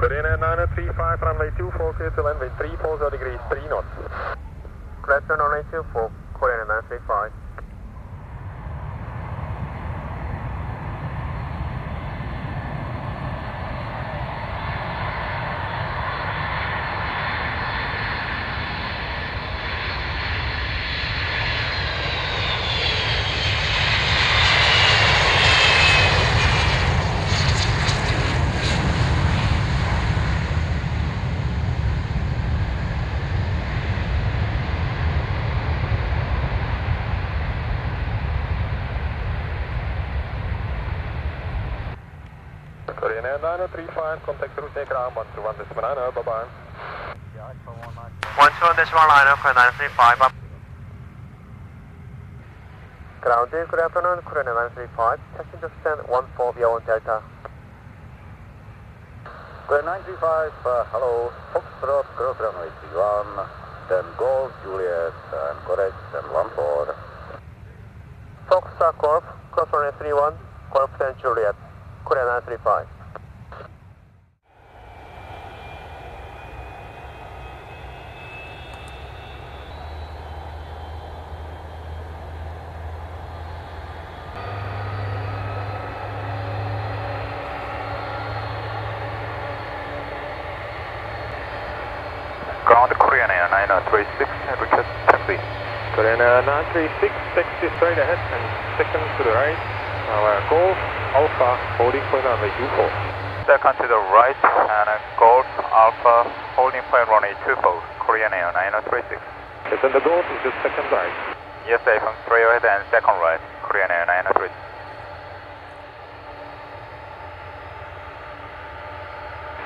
Korean Air 9035, runway 24, clear to landway 340 degrees, 3 knots. Clear to runway 24, Korean Air 935. Korean Air 9035, contact Ruzyně ground 121.9, bye-bye. 121.9, Korean 935. Ground is good afternoon, Korean 935. Taxi to stand 14 via 1 Delta. Korean 935, hello, Foxtrot, cross runway 31, then Golf, Juliet, and correct, and 14. Foxtrot Golf, cross runway 31, Golf 10 Juliet, Korean 935. Ground Korean Air 9036, request taxi. Korean Air 936, taxi straight ahead and second to the right. Golf Alpha, holding point runway 24. Second to the right, and Golf Alpha, holding point runway 24, Korean Air 9036. Yes, and the Golf is just second right. Yes, from straight ahead and second right, Korean Air 9036.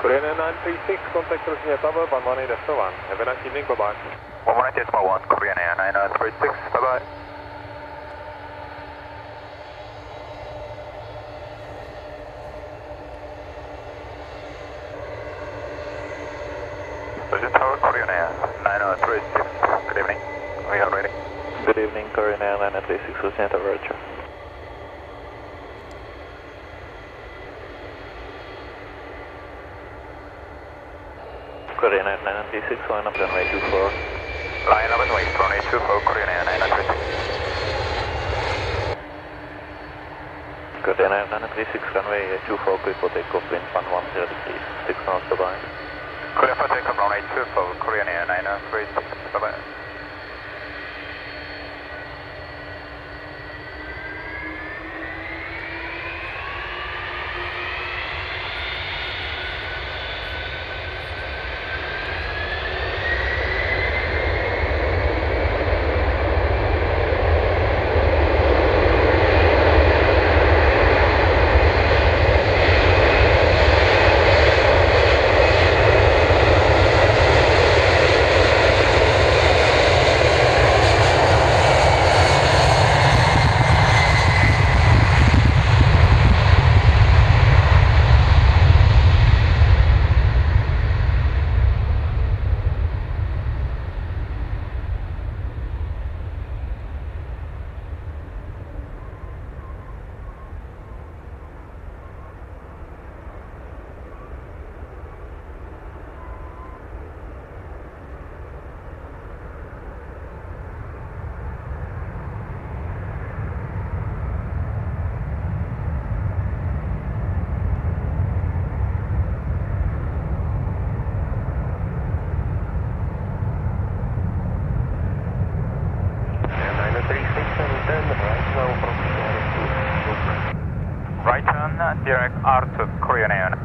Korean Air 936, contact Ruzyně Tower 118.1. Have a nice evening, bye-bye. 118.1, Korean Air 9036, bye-bye. Ruzyně Tower, Korean Air 9036, good evening. We are ready. Good evening, Korean Air 936, Ruzyně Tower, Roger. Korean Air 936, line up runway 24. Line up and wait, runway 24, Korean Air 936. Korean Air 936, runway 24, clear for takeoff, wind 110 degrees, 6 knots, bye-bye. Clear for takeoff, runway 24, Korean Air 936, bye-bye. Right turn, direct R to Korean Air.